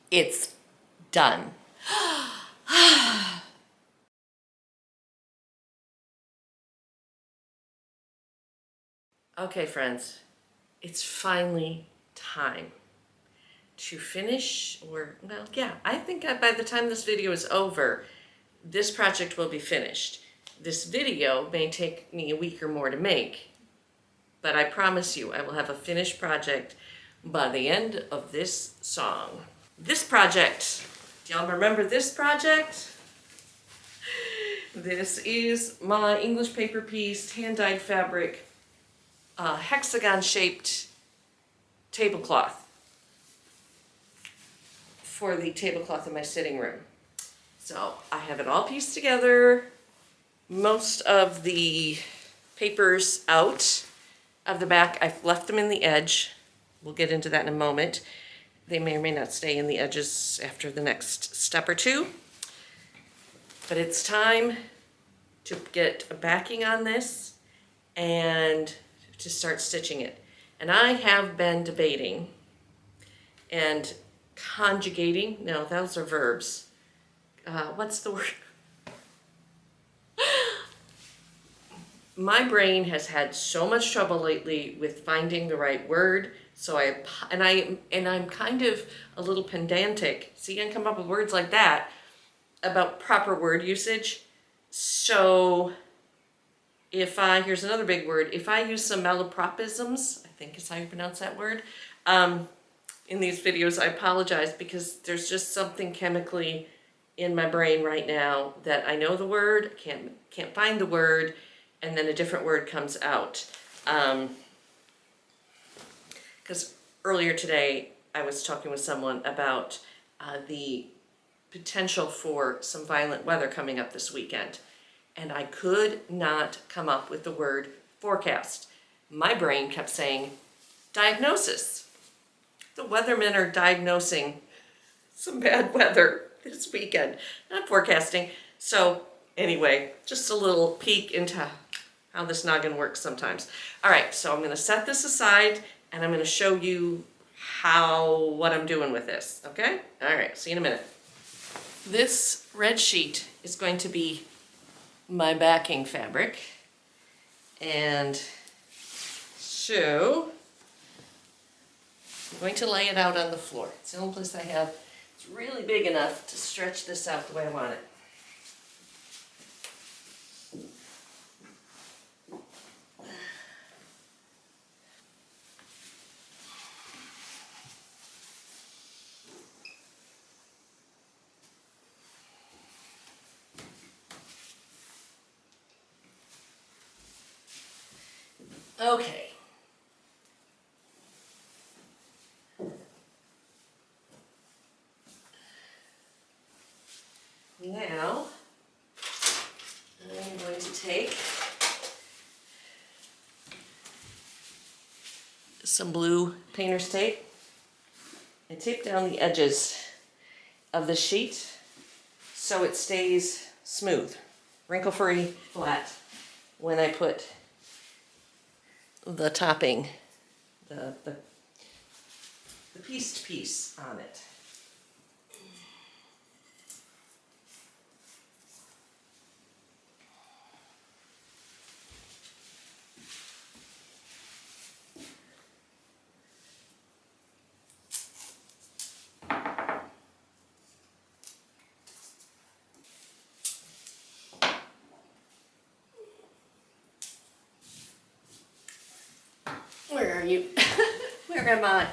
It's done. Okay, friends, it's finally time to finish, or, well, yeah, I think by the time this video is over, this project will be finished. This video may take me a week or more to make, but I promise you I will have a finished project by the end of this song. This project, do y'all remember this project? This is my English paper piece, hand-dyed fabric, hexagon-shaped tablecloth for the tablecloth in my sitting room. So I have it all pieced together, most of the papers out of the back. I've left them in the edge. We'll get into that in a moment. They may or may not stay in the edges after the next step or two. But it's time to get a backing on this and to start stitching it. And I have been debating and conjugating. No, those are verbs. What's the word? My brain has had so much trouble lately with finding the right word. So I'm kind of a little pedantic. See, I can come up with words like that about proper word usage. So here's another big word, if I use some malapropisms, I think is how you pronounce that word, in these videos, I apologize, because there's just something chemically in my brain right now that I know the word, can't find the word, and then a different word comes out. Because earlier today, I was talking with someone about the potential for some violent weather coming up this weekend. And I could not come up with the word forecast. My brain kept saying diagnosis. The weathermen are diagnosing some bad weather this weekend, not forecasting. So anyway, just a little peek into how this noggin works sometimes. All right, so I'm gonna set this aside and I'm gonna show you what I'm doing with this, okay? All right, see you in a minute. This red sheet is going to be my backing fabric, and so I'm going to lay it out on the floor. It's the only place I have. It's really big enough to stretch this out the way I want it. Okay. Now, I'm going to take some blue painter's tape and tape down the edges of the sheet so it stays smooth, wrinkle-free, flat when I put the topping, the pieced piece on it. Where are you? Where am I?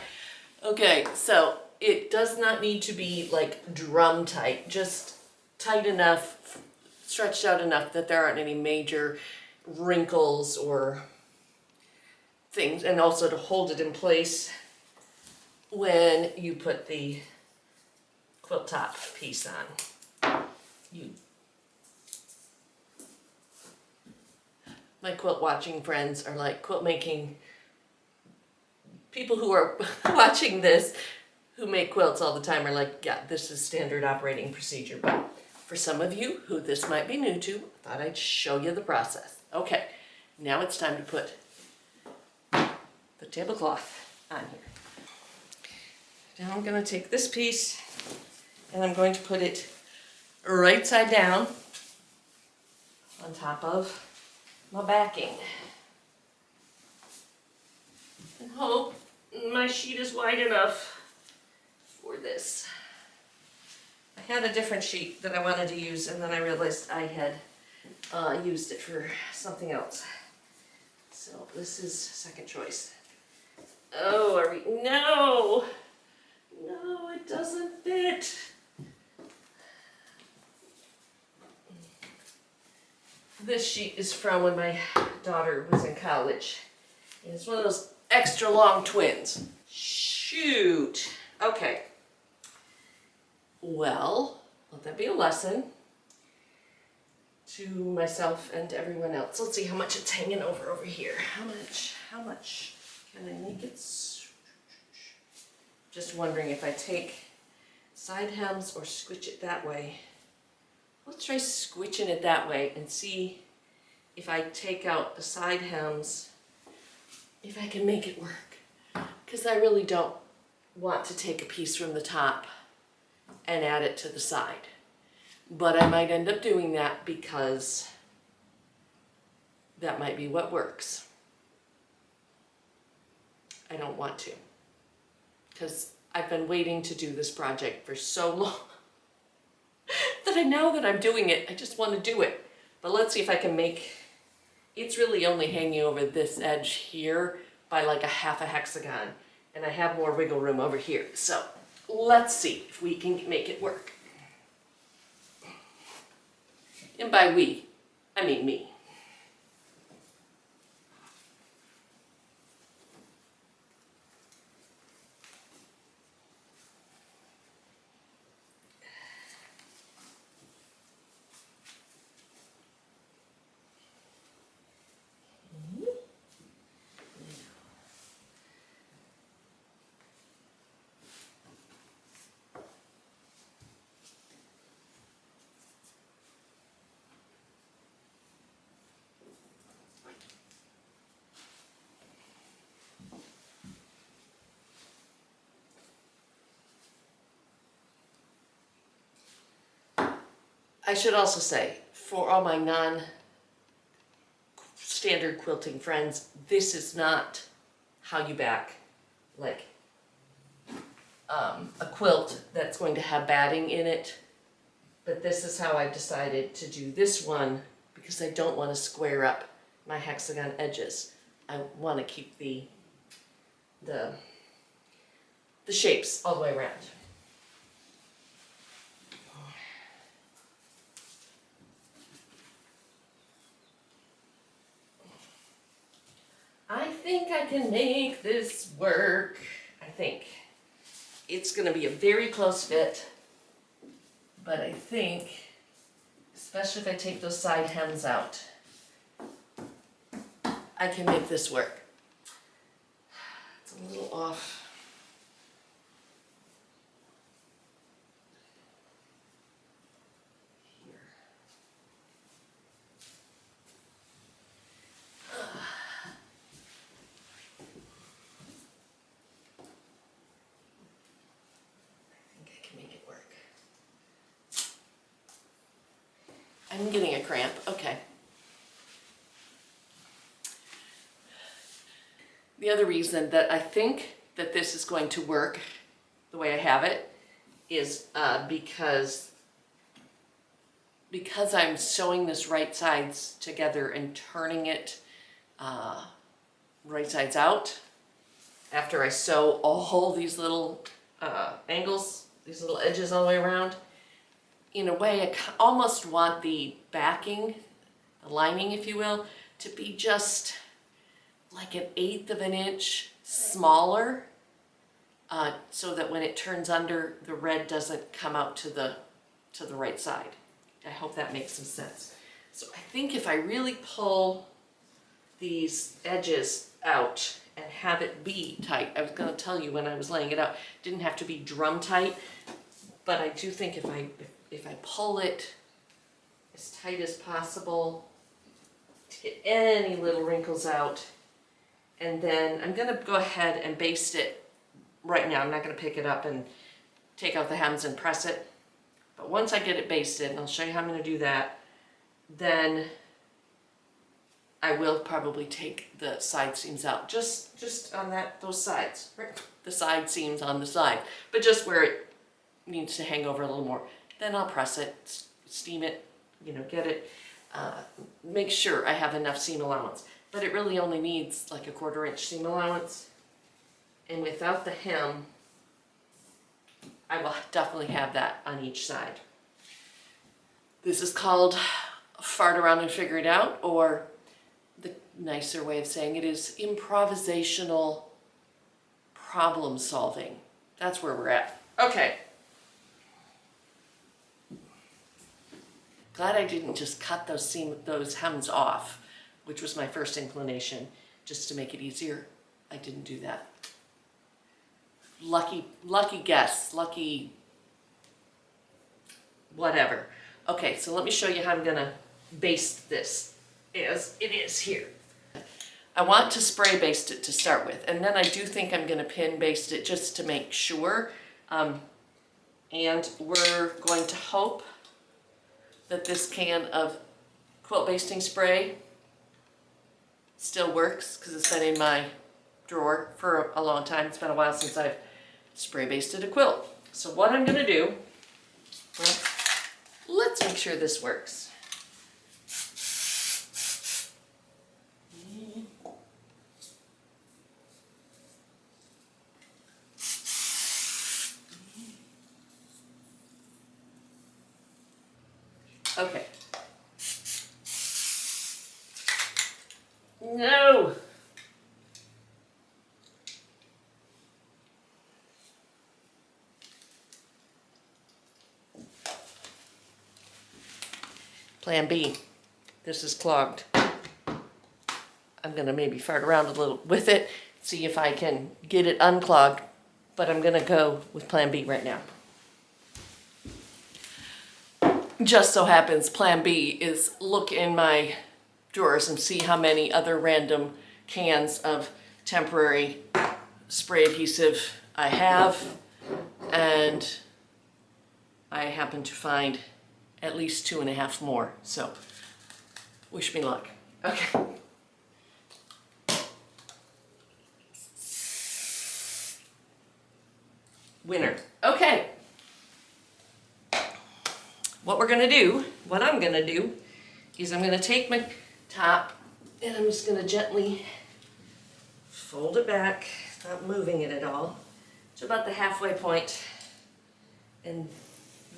Okay, so it does not need to be like drum tight, just tight enough, stretched out enough that there aren't any major wrinkles or things, and also to hold it in place when you put the quilt top piece on. My quilt watching friends are like quilt making people who are watching this, who make quilts all the time, are like, yeah, this is standard operating procedure. But for some of you who this might be new to, I thought I'd show you the process. Okay, now it's time to put the tablecloth on here. Now I'm going to take this piece and I'm going to put it right side down on top of my backing. And hope my sheet is wide enough for this. I had a different sheet that I wanted to use, and then I realized I had used it for something else. So this is second choice. Oh, are we? No! No, it doesn't fit. This sheet is from when my daughter was in college. And it's one of those extra long twins. Shoot. Okay. Well, let that be a lesson to myself and to everyone else. Let's see how much it's hanging over here. How much can I make it? Just wondering if I take side hems or squitch it that way. Let's try squitching it that way and see if I take out the side hems, if I can make it work. Because I really don't want to take a piece from the top and add it to the side. But I might end up doing that because that might be what works. I don't want to, because I've been waiting to do this project for so long that now that I'm doing it, I just want to do it. But let's see if I can make, it's really only hanging over this edge here by like a half a hexagon, and I have more wiggle room over here. So let's see if we can make it work. And by we, I mean me. I should also say, for all my non-standard quilting friends, this is not how you back like a quilt that's going to have batting in it. But this is how I've decided to do this one, because I don't want to square up my hexagon edges. I want to keep the shapes all the way around. I think I can make this work. I think it's going to be a very close fit, but I think, especially if I take those side hems out, I can make this work. It's a little off. I'm getting a cramp. Okay. The other reason that I think that this is going to work the way I have it is because I'm sewing this right sides together and turning it right sides out. After I sew all these little angles, these little edges all the way around, in a way, I almost want the backing, the lining, if you will, to be just like 1/8 of an inch smaller, so that when it turns under, the red doesn't come out to the right side. I hope that makes some sense. So I think if I really pull these edges out and have it be tight, I was going to tell you when I was laying it out, it didn't have to be drum tight, but I do think if I pull it as tight as possible to get any little wrinkles out, and then I'm going to go ahead and baste it right now. I'm not going to pick it up and take out the hems and press it. But once I get it basted, and I'll show you how I'm going to do that, then I will probably take the side seams out, just on those sides, right? The side seams on the side, but just where it needs to hang over a little more. Then I'll press it, steam it, get it, make sure I have enough seam allowance. But it really only needs like a 1/4 inch seam allowance. And without the hem, I will definitely have that on each side. This is called fart around and figure it out, or the nicer way of saying it is improvisational problem solving. That's where we're at. Okay. Glad I didn't just cut those hems off, which was my first inclination, just to make it easier. I didn't do that. Lucky guess, lucky whatever. Okay, so let me show you how I'm gonna baste this as it is here. I want to spray baste it to start with, and then I do think I'm gonna pin baste it just to make sure. And we're going to hope that this can of quilt basting spray still works, because it's been in my drawer for a long time. It's been a while since I've spray basted a quilt. So what I'm going to do, well, let's make sure this works. Okay. No! Plan B. This is clogged. I'm going to maybe fart around a little with it, see if I can get it unclogged, but I'm going to go with plan B right now. Just so happens plan B is look in my drawers and see how many other random cans of temporary spray adhesive I have, and I happen to find at least 2.5 more, so wish me luck. Okay. Winner. Okay. What I'm gonna do is I'm gonna take my top and I'm just gonna gently fold it back, not moving it at all, to about the halfway point. And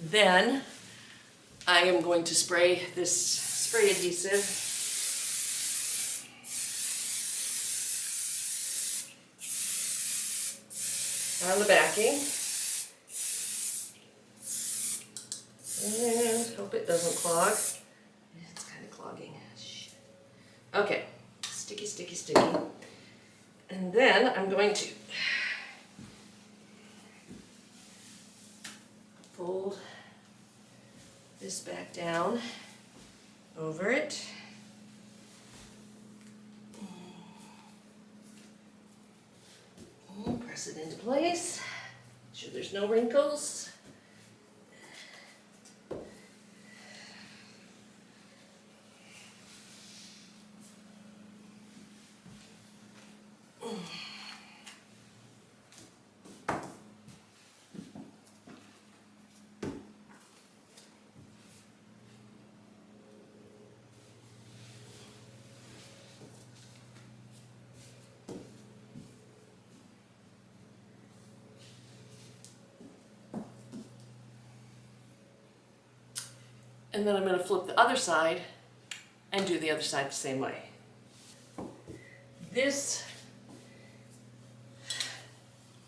then I am going to spray this spray adhesive on the backing. And hope it doesn't clog. It's kind of clogging. Okay, sticky, sticky, sticky. And then I'm going to fold this back down over it. And press it into place. Make sure there's no wrinkles. And then I'm going to flip the other side and do the other side the same way. This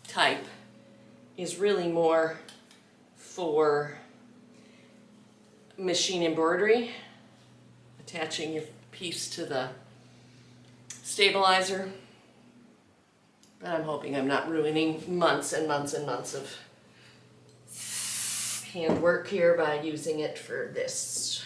type is really more for machine embroidery, attaching your piece to the stabilizer. But I'm hoping I'm not ruining months and months and months of handwork here by using it for this.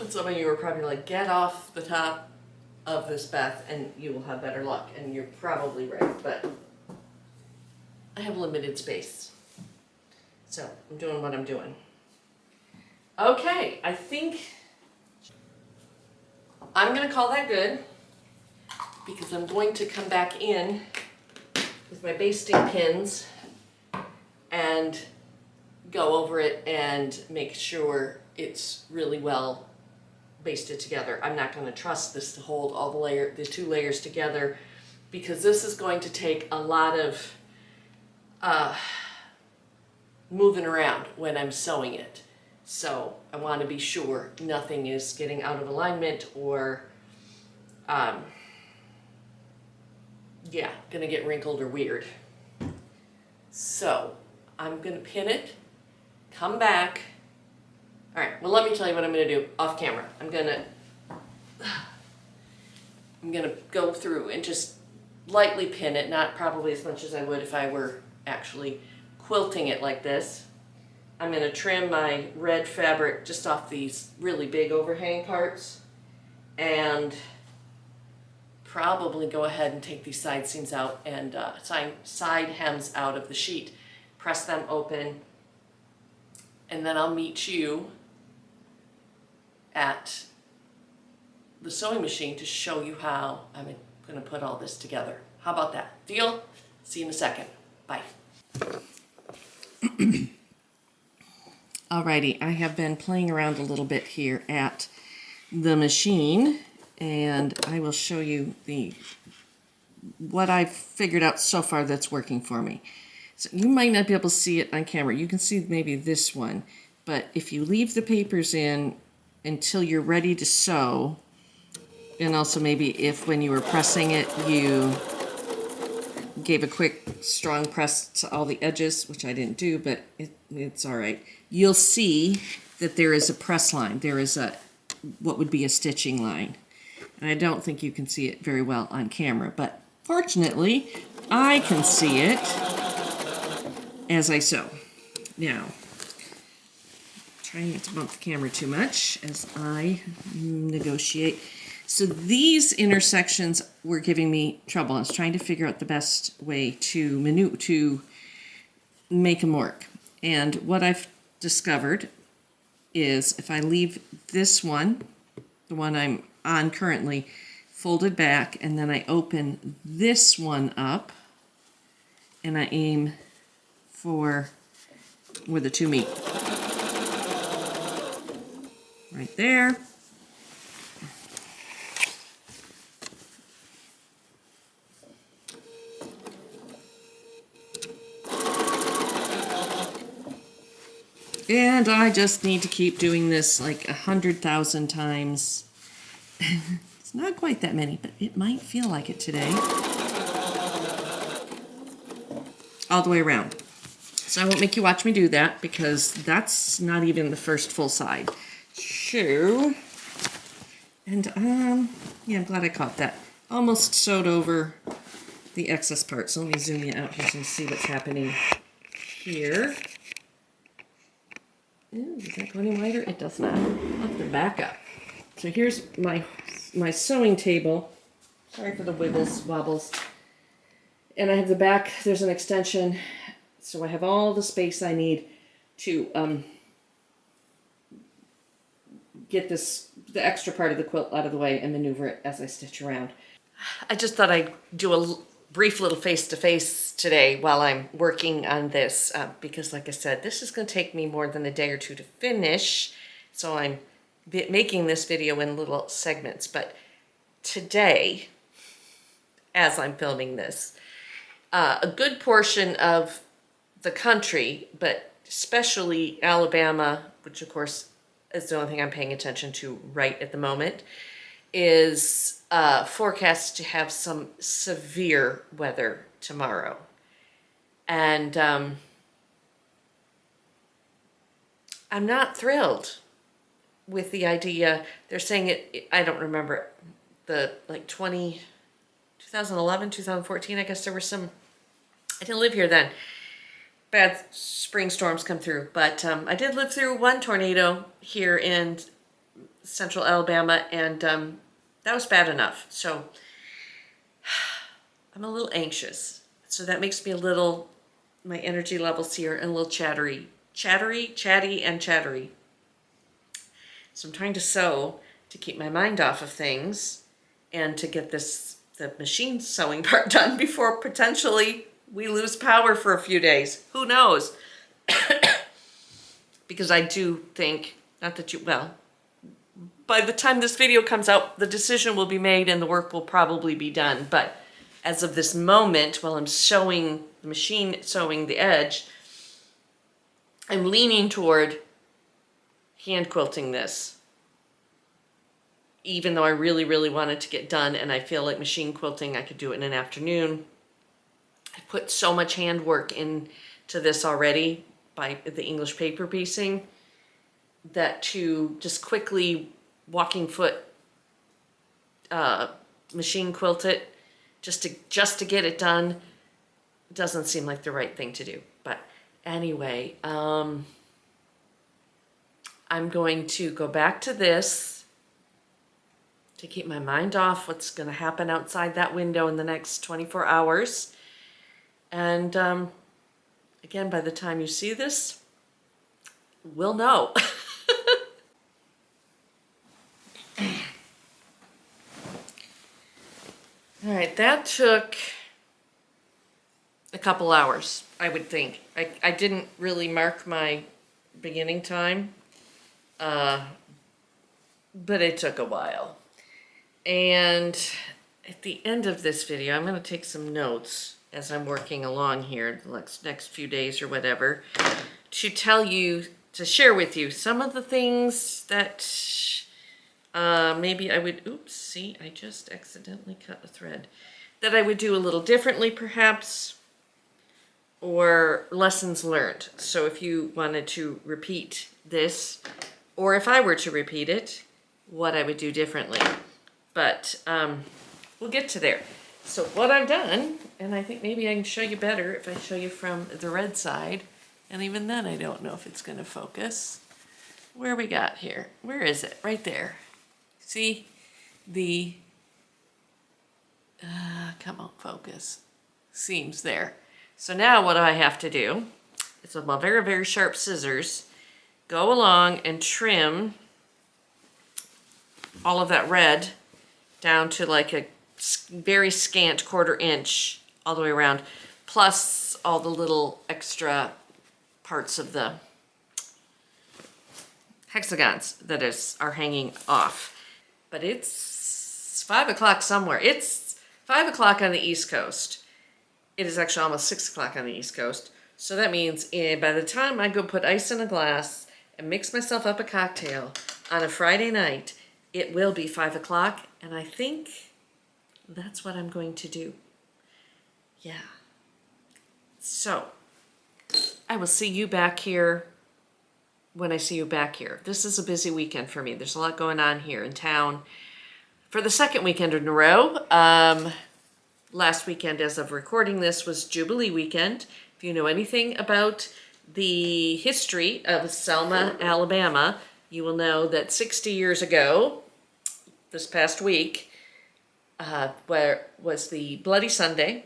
And some of you are probably like, get off the top of this, Beth, and you will have better luck. And you're probably right, but I have limited space. So I'm doing what I'm doing. Okay, I think I'm gonna call that good because I'm going to come back in with my basting pins and go over it and make sure it's really well basted together. I'm not going to trust this to hold all the two layers together because this is going to take a lot of moving around when I'm sewing it. So I want to be sure nothing is getting out of alignment or gonna get wrinkled or weird. So I'm gonna pin it, come back. All right, well, let me tell you what I'm gonna do off camera. I'm gonna go through and just lightly pin it, not probably as much as I would if I were actually quilting it like this. I'm gonna trim my red fabric just off these really big overhang parts and probably go ahead and take these side seams out and side hems out of the sheet, press them open, and then I'll meet you at the sewing machine to show you how I'm going to put all this together. How about that? Deal? See you in a second. Bye. Alrighty, I have been playing around a little bit here at the machine, and I will show you what I've figured out so far that's working for me. So you might not be able to see it on camera. You can see maybe this one, but if you leave the papers in until you're ready to sew, and also maybe if when you were pressing it you gave a quick strong press to all the edges, which I didn't do, but it's all right. You'll see that there is a press line. There is what would be a stitching line. And I don't think you can see it very well on camera, but fortunately I can see it as I sew. Now, trying not to bump the camera too much as I negotiate. So these intersections were giving me trouble. I was trying to figure out the best way to make them work. And what I've discovered is if I leave this one, the one I'm on currently, folded back, and then I open this one up and I aim for where the two meet. Right there. And I just need to keep doing this like 100,000 times. It's not quite that many, but it might feel like it today. All the way around. So I won't make you watch me do that because that's not even the first full side. So, and yeah, I'm glad I caught that. Almost sewed over the excess part. So let me zoom you out here so you see what's happening here. Ooh, does that go any wider? It does not. I'll have to back up. So here's my sewing table. Sorry for the wiggles, wobbles. And I have the back, there's an extension. So I have all the space I need to get the extra part of the quilt out of the way and maneuver it as I stitch around. I just thought I'd do a brief little face-to-face today while I'm working on this because like I said, this is going to take me more than a day or two to finish. So I'm making this video in little segments. But today, as I'm filming this, a good portion of the country, but especially Alabama, which of course is the only thing I'm paying attention to right at the moment, is forecast to have some severe weather tomorrow. And I'm not thrilled with the idea. They're saying I don't remember, the like 2011, 2014, I guess there were some, I didn't live here then, bad spring storms come through, but I did live through one tornado here in central Alabama, and that was bad enough. So I'm a little anxious. So that makes me my energy levels here a little chatty, and chattery. So I'm trying to sew to keep my mind off of things and to get the machine sewing part done before potentially we lose power for a few days. Who knows? Because I do think, not that by the time this video comes out, the decision will be made and the work will probably be done. But as of this moment, while I'm sewing the machine, sewing the edge, I'm leaning toward hand quilting this. Even though I really, really wanted to get done, and I feel like machine quilting, I could do it in an afternoon. I put so much handwork into this already by the English paper piecing that to just quickly walking foot machine quilt it just to get it done doesn't seem like the right thing to do. But anyway, I'm going to go back to this to keep my mind off what's going to happen outside that window in the next 24 hours. And again, by the time you see this, we'll know. All right, that took a couple hours, I would think. I didn't really mark my beginning time, but it took a while. And at the end of this video, I'm going to take some notes as I'm working along here the next few days or whatever to share with you some of the things that maybe I would, oops, see, I just accidentally cut a thread, that I would do a little differently perhaps, or lessons learned. So if you wanted to repeat this, or if I were to repeat it, what I would do differently. But we'll get to there. So what I've done, and I think maybe I can show you better if I show you from the red side, and even then I don't know if it's going to focus. Where we got here? Where is it? Right there. See the, come on, focus, seams there. So now what I have to do is with my very, very sharp scissors, go along and trim all of that red down to like a very scant 1/4 inch all the way around, plus all the little extra parts of the hexagons that are hanging off. But it's 5 o'clock somewhere. It's 5 o'clock on the East Coast. It is actually almost 6 o'clock on the East Coast. So that means by the time I go put ice in a glass and mix myself up a cocktail on a Friday night, it will be 5 o'clock, and I think that's what I'm going to do. Yeah. So, I will see you back here when I see you back here. This is a busy weekend for me. There's a lot going on here in town. For the second weekend in a row, last weekend as of recording this was Jubilee weekend. If you know anything about the history of Selma, Alabama, you will know that 60 years ago, this past week, where was Bloody Sunday,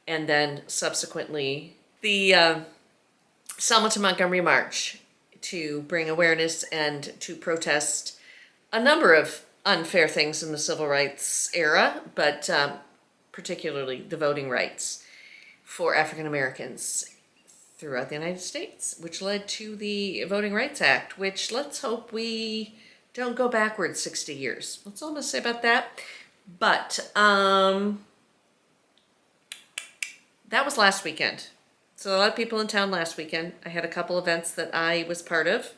and then subsequently the Selma to Montgomery March to bring awareness and to protest a number of unfair things in the civil rights era, but particularly the voting rights for African Americans throughout the United States, which led to the Voting Rights Act, which let's hope we don't go backwards 60 years. That's all I'm going to say about that. But that was last weekend. So a lot of people in town last weekend. I had a couple events that I was part of.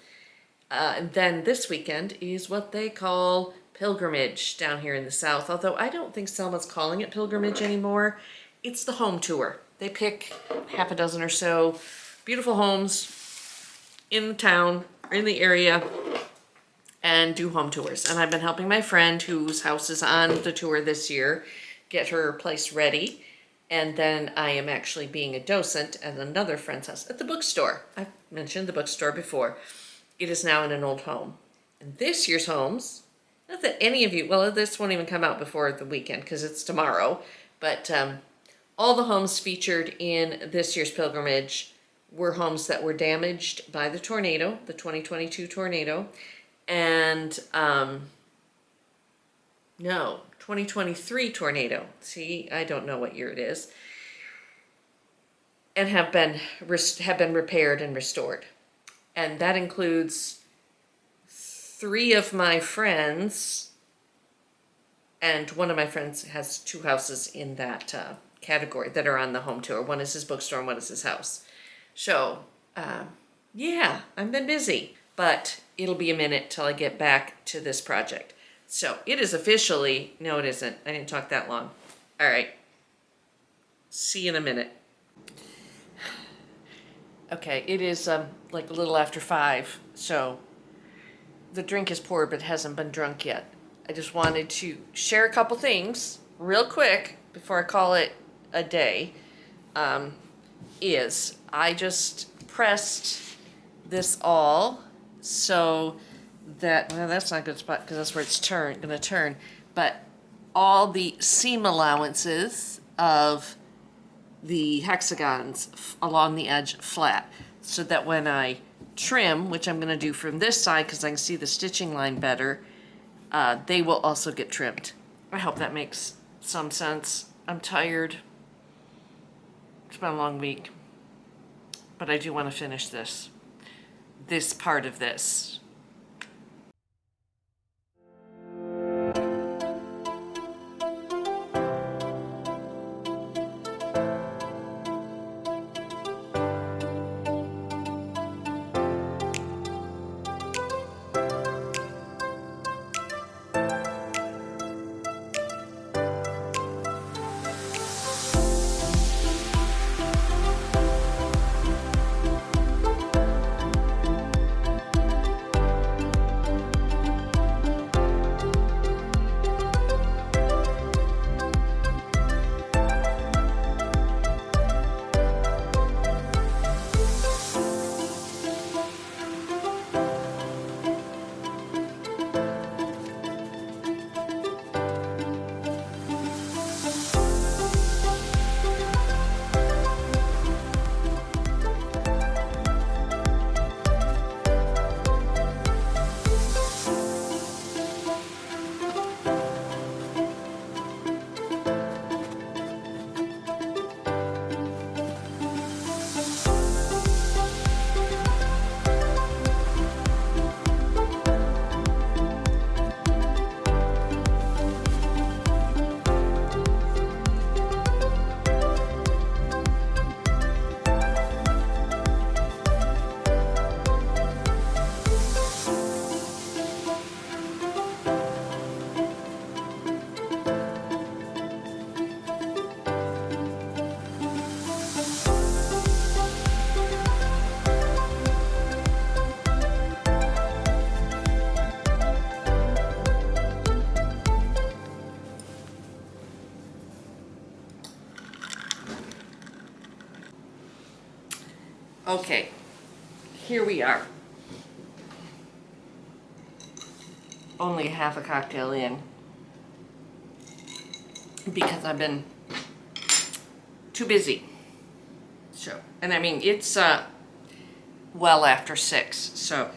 And then this weekend is what they call pilgrimage down here in the South. Although I don't think Selma's calling it pilgrimage anymore. It's the home tour. They pick half a dozen or so beautiful homes in the town, or in the area, and do home tours. And I've been helping my friend whose house is on the tour this year get her place ready. And then I am actually being a docent at another friend's house at the bookstore. I've mentioned the bookstore before. It is now in an old home. And this year's homes, not that any of you, well, this won't even come out before the weekend because it's tomorrow, but all the homes featured in this year's pilgrimage were homes that were damaged by the tornado, the 2022 tornado, and no, 2023 tornado. See, I don't know what year it is. And have been repaired and restored. And that includes 3 of my friends, and one of my friends has 2 houses in that category that are on the home tour. One is his bookstore and one is his house. So, yeah, I've been busy, but it'll be a minute till I get back to this project. So it is officially, no it isn't, I didn't talk that long. All right, see you in a minute. Okay, it is like a little after 5, so the drink is poured but hasn't been drunk yet. I just wanted to share a couple things real quick before I call it a day. I just pressed this all so that, well, that's not a good spot because that's where it's gonna turn, but all the seam allowances of the hexagons along the edge flat, so that when I trim, which I'm going to do from this side because I can see the stitching line better, they will also get trimmed. I hope that makes some sense. I'm tired. It's been a long week, but I do want to finish this part of this. Okay, here we are. Only half a cocktail in because I've been too busy. So, and I mean, it's well after 6, so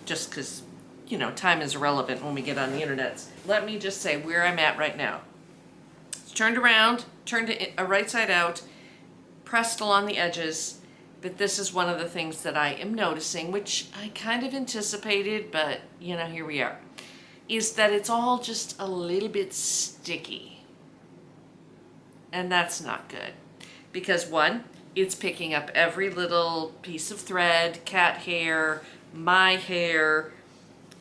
just because, you know, time is irrelevant when we get on the internet. Let me just say where I'm at right now. It's turned around, turned it right side out, pressed along the edges. But this is one of the things that I am noticing, which I kind of anticipated, but, you know, here we are, is that it's all just a little bit sticky. And that's not good. Because, one, it's picking up every little piece of thread, cat hair, my hair,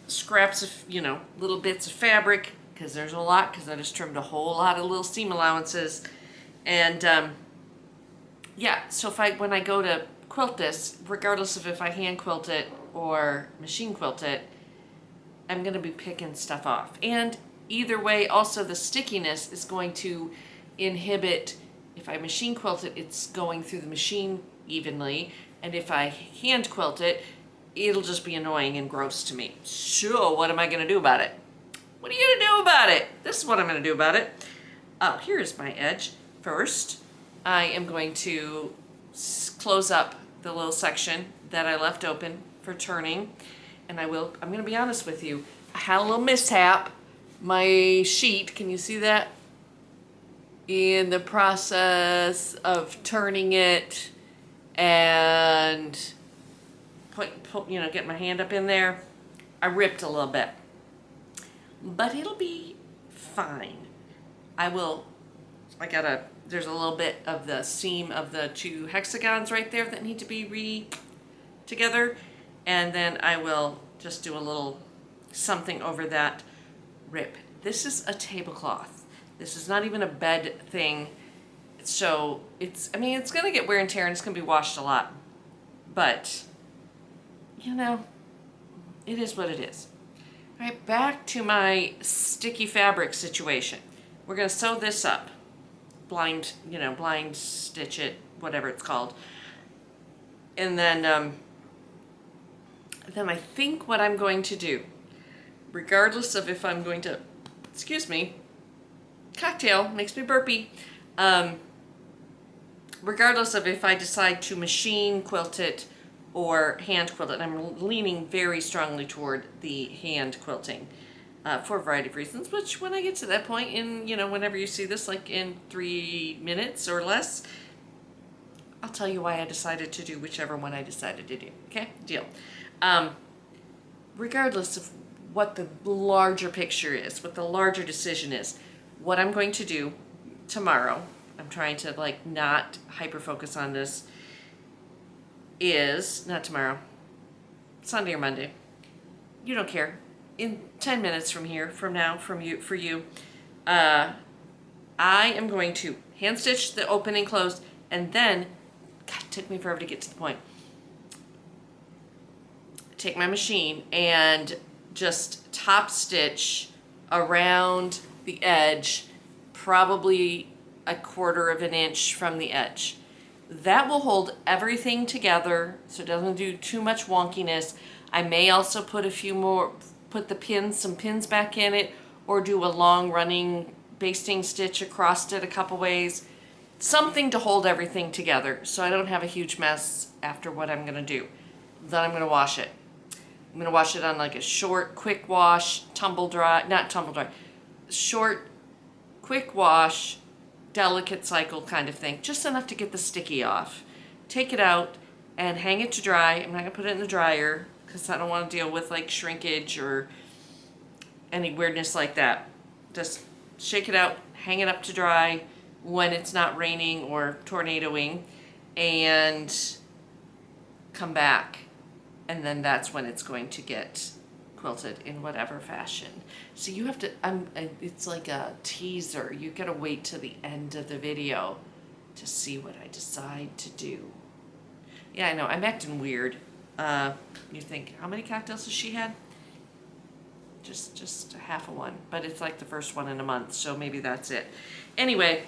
scraps of, you know, little bits of fabric, because there's a lot, because I just trimmed a whole lot of little seam allowances. And, yeah, so when I go to quilt this, regardless of if I hand quilt it or machine quilt it, I'm going to be picking stuff off. And either way, also the stickiness is going to inhibit, if I machine quilt it, it's going through the machine evenly, and if I hand quilt it, it'll just be annoying and gross to me. So what am I gonna do about it? What are you gonna do about it? This is what I'm gonna do about it. Oh, here's my edge. First, I am going to close up the little section that I left open for turning. And I'm gonna be honest with you, I had a little mishap. My sheet, can you see that? In the process of turning it and get my hand up in there, I ripped a little bit. But it'll be fine. There's a little bit of the seam of the two hexagons right there that need to be together. And then I will just do a little something over that rip. This is a tablecloth. This is not even a bed thing. So it's gonna get wear and tear and it's gonna be washed a lot. But, it is what it is. All right, back to my sticky fabric situation. We're gonna sew this up. Blind stitch it, whatever it's called. And then I think what I'm going to do, regardless of if I'm going to, cocktail makes me burpy. Regardless of if I decide to machine quilt it or hand quilt it, I'm leaning very strongly toward the hand quilting for a variety of reasons, which when I get to that point whenever you see this, like in 3 minutes or less, I'll tell you why I decided to do whichever one I decided to do. Okay, deal. Regardless of what the larger picture is, what the larger decision is, what I'm going to do tomorrow, I'm trying to not hyper focus on this, is not tomorrow, Sunday or Monday. You don't care. In 10 minutes from now, for you, I am going to hand stitch the open and closed, and then, God, it took me forever to get to the point. Take my machine and just top stitch around the edge, probably 1/4 of an inch from the edge. That will hold everything together so it doesn't do too much wonkiness. I may also put some pins back in it, or do a long running basting stitch across it a couple ways. Something to hold everything together so I don't have a huge mess after what I'm gonna do. Then I'm gonna wash it. I'm gonna wash it on a short, quick wash, short, quick wash, delicate cycle kind of thing, just enough to get the sticky off. Take it out and hang it to dry. I'm not gonna put it in the dryer because I don't want to deal with shrinkage or any weirdness like that. Just shake it out, hang it up to dry when it's not raining or tornadoing, and come back. And then that's when it's going to get quilted in whatever fashion. So you have to, it's like a teaser. You gotta wait till the end of the video to see what I decide to do. Yeah, I know, I'm acting weird. You think, how many cocktails has she had? Just half of one, but it's the first one in a month, so maybe that's it. Anyway,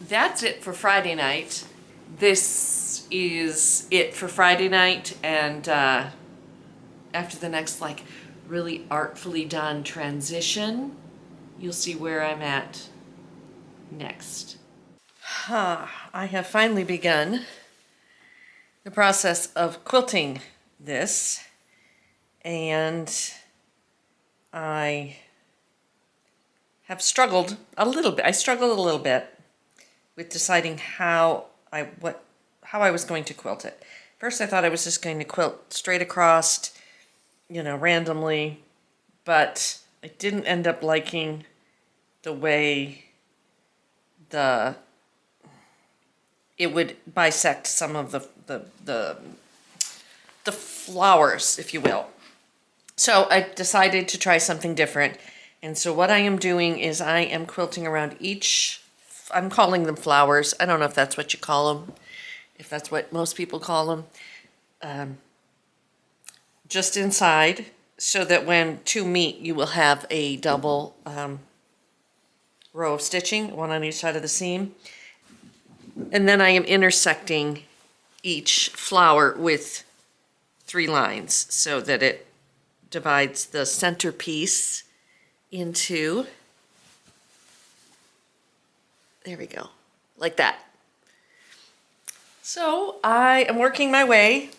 that's it for Friday night. This is it for Friday night, and after the next really artfully done transition, you'll see where I'm at next. I have finally begun the process of quilting this, and I have struggled a little bit. I struggled a little bit with deciding how I was going to quilt it. First, I thought I was just going to quilt straight across, randomly, but I didn't end up liking the way it would bisect some of the flowers, if you will. So I decided to try something different. And so what I am doing is I am quilting around each, I'm calling them flowers. I don't know if that's what you call them, if that's what most people call them. Just inside, so that when two meet, you will have a double row of stitching, one on each side of the seam. And then I am intersecting each flower with 3 lines so that it divides the centerpiece into, there we go, like that. So I am working my way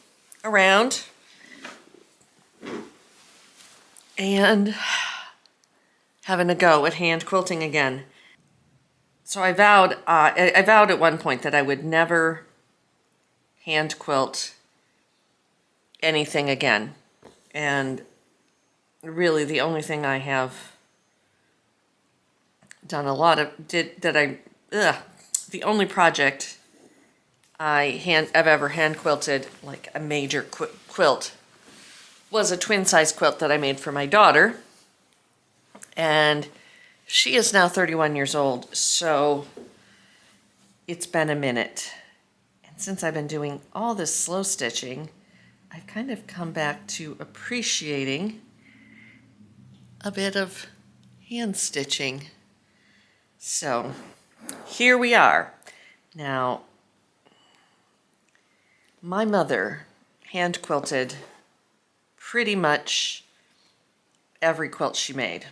around and having a go at hand quilting again. So I vowed at one point that I would never hand quilt anything again. And really the only thing I have done a lot of, the only project I've ever hand quilted, like a major quilt, was a twin size quilt that I made for my daughter. And she is now 31 years old, so it's been a minute. And since I've been doing all this slow stitching, I've kind of come back to appreciating a bit of hand stitching. So here we are. Now, my mother hand quilted pretty much every quilt she made,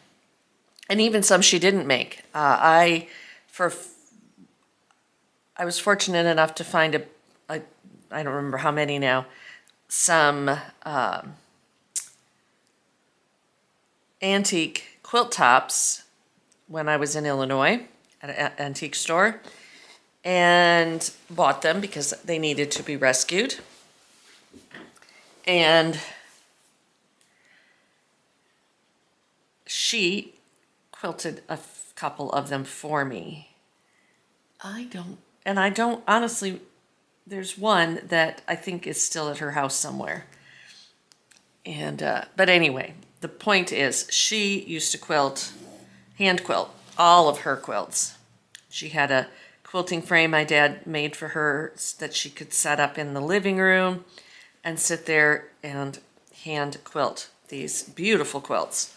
and even some she didn't make. I was fortunate enough to find I don't remember how many now, some antique quilt tops when I was in Illinois at an antique store, and bought them because they needed to be rescued. And she quilted a couple of them for me. I don't honestly, there's one that I think is still at her house somewhere. And but anyway, the point is, she used to hand quilt all of her quilts. She had a quilting frame my dad made for her that she could set up in the living room and sit there and hand quilt these beautiful quilts.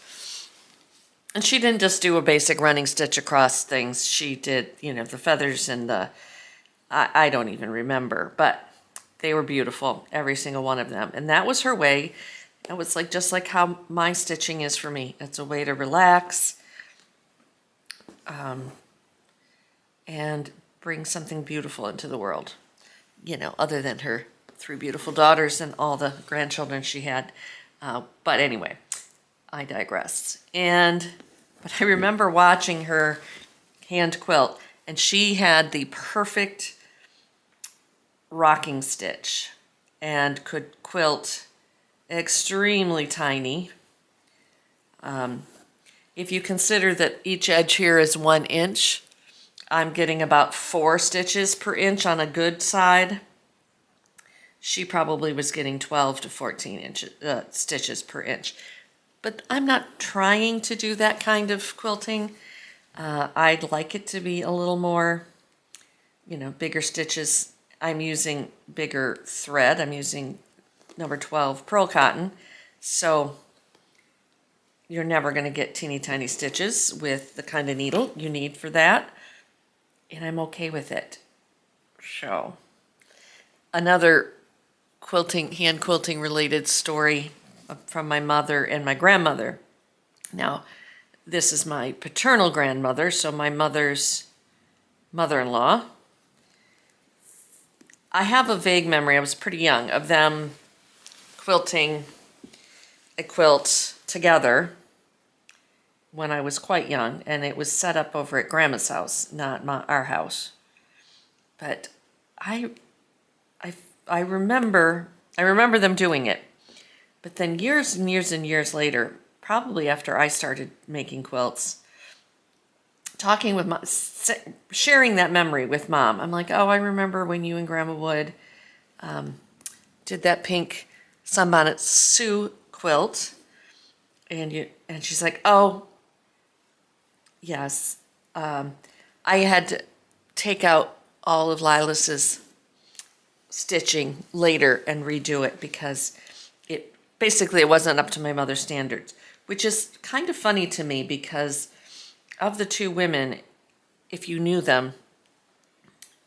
And she didn't just do a basic running stitch across things. She did, the feathers and I don't even remember, but they were beautiful, every single one of them. And that was her way. It was just like how my stitching is for me. It's a way to relax and bring something beautiful into the world, other than her 3 beautiful daughters and all the grandchildren she had. But anyway, I digress. But I remember watching her hand quilt, and she had the perfect rocking stitch and could quilt extremely tiny. If you consider that each edge here is 1 inch, I'm getting about 4 stitches per inch on a good side. She probably was getting 12 to 14 stitches per inch. But I'm not trying to do that kind of quilting. I'd like it to be a little more, bigger stitches. I'm using bigger thread. I'm using number 12 pearl cotton. So you're never going to get teeny tiny stitches with the kind of needle you need for that. And I'm okay with it. So another hand quilting related story from my mother and my grandmother. Now, this is my paternal grandmother, so my mother's mother-in-law. I have a vague memory, I was pretty young, of them quilting a quilt together when I was quite young, and it was set up over at Grandma's house, not our house. But I remember them doing it. But then years and years and years later, probably after I started making quilts, talking with Mom, sharing that memory with Mom, I'm like, oh, I remember when you and Grandma Wood did that pink Sunbonnet Sue quilt, and she's like, oh, yes, I had to take out all of Lilas's stitching later and redo it because it wasn't up to my mother's standards, which is kind of funny to me because of the 2 women, if you knew them,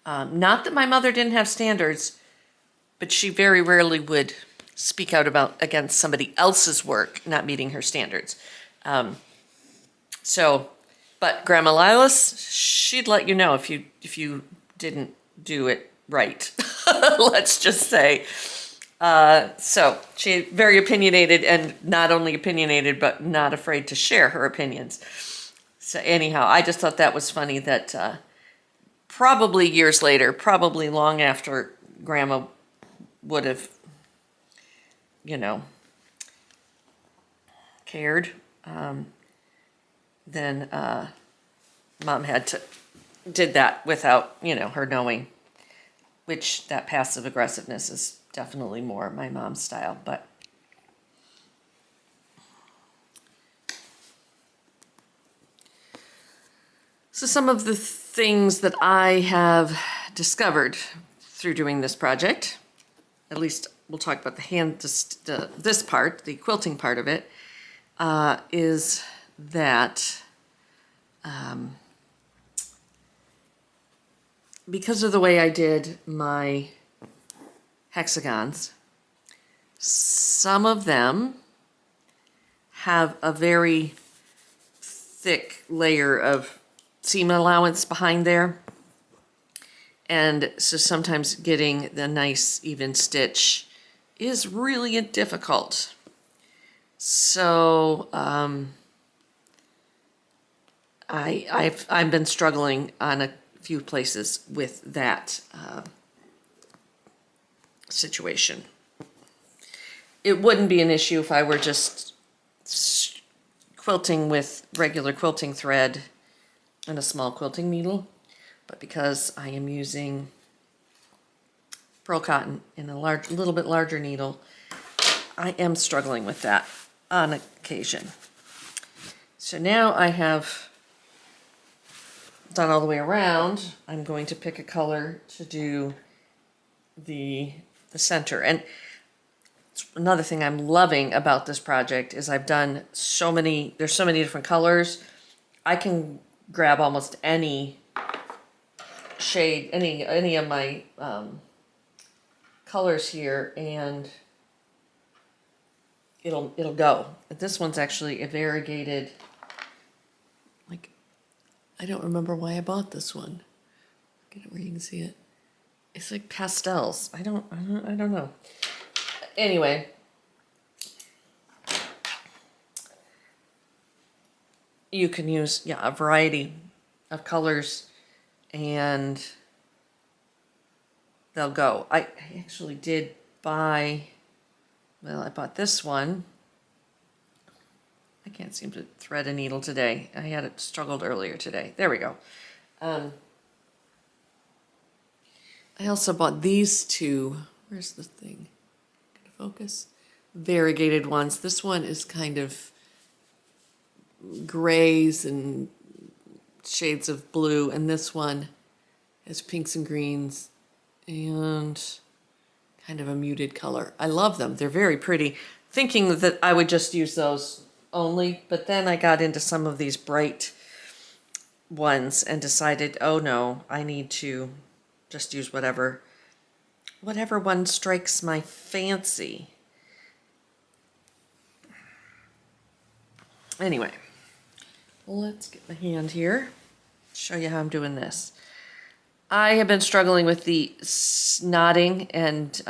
not that my mother didn't have standards, but she very rarely would speak out about against somebody else's work not meeting her standards. But Grandma Lilas, she'd let you know if you didn't do it right. Let's just say. So she very opinionated, and not only opinionated, but not afraid to share her opinions. So anyhow, I just thought that was funny that probably years later, probably long after Grandma would have, cared, then Mom did that without, her knowing, which that passive aggressiveness is definitely more my mom's style, but so some of the things that I have discovered through doing this project, at least we'll talk about this part, the quilting part of it, is that because of the way I did my hexagons, some of them have a very thick layer of seam allowance behind there. And so sometimes getting the nice even stitch is really difficult. So I've been struggling on a few places with that situation. It wouldn't be an issue if I were just quilting with regular quilting thread and a small quilting needle, but because I am using pearl cotton in a little bit larger needle, I am struggling with that on occasion. So now I have done all the way around. I'm going to pick a color to do the center. And another thing I'm loving about this project is I've done there's so many different colors. I can grab almost any shade, any of my colors here, and it'll go. This one's actually a variegated, like, I don't remember why I bought this one. Get it where you can see it. It's like pastels. I don't know. Anyway, you can use a variety of colors, and they'll go. I actually did buy. Well, I bought this one. I can't seem to thread a needle today. I had it struggled earlier today. There we go. I also bought these two. Where's the thing? Gonna focus? Variegated ones. This one is kind of grays and shades of blue, and this one has pinks and greens and kind of a muted color. I love them. They're very pretty. Thinking that I would just use those only, but then I got into some of these bright ones and decided, oh no, I need to just use whatever one strikes my fancy. Anyway, let's get my hand here, show you how I'm doing this. I have been struggling with the knotting and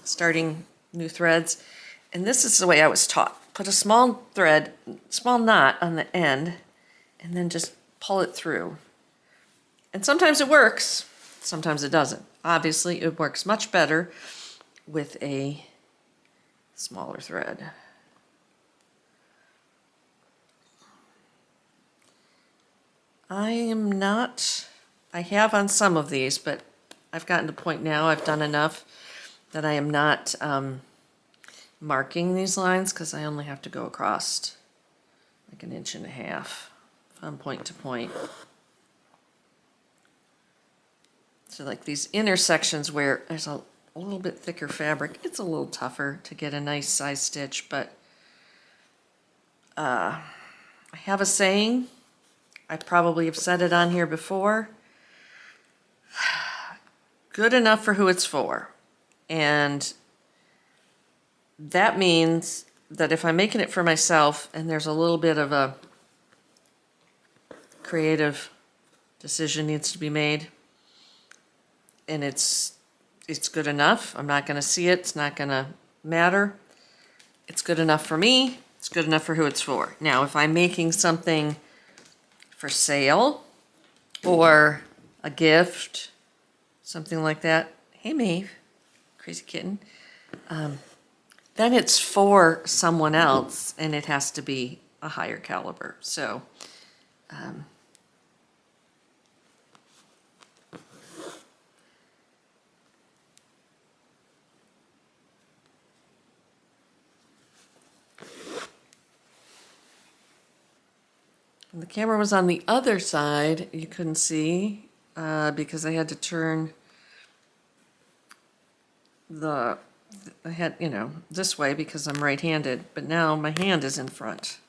starting new threads, and this is the way I was taught. Put a small knot on the end, and then just pull it through. And sometimes it works, sometimes it doesn't. Obviously, it works much better with a smaller thread. I have on some of these, but I've gotten to the point now, I've done enough that I am not marking these lines, because I only have to go across like 1.5 inches from point to point. So like these intersections where there's a little bit thicker fabric, it's a little tougher to get a nice size stitch, but I have a saying, I probably have said it on here before, good enough for who it's for. And that means that if I'm making it for myself and there's a little bit of a creative decision needs to be made, and it's good enough, I'm not gonna see it, it's not gonna matter. It's good enough for me, it's good enough for who it's for. Now, if I'm making something for sale or a gift, something like that, hey Maeve, crazy kitten, then it's for someone else and it has to be a higher caliber. So, the camera was on the other side, you couldn't see, because I had to turn I had, this way because I'm right-handed, but now my hand is in front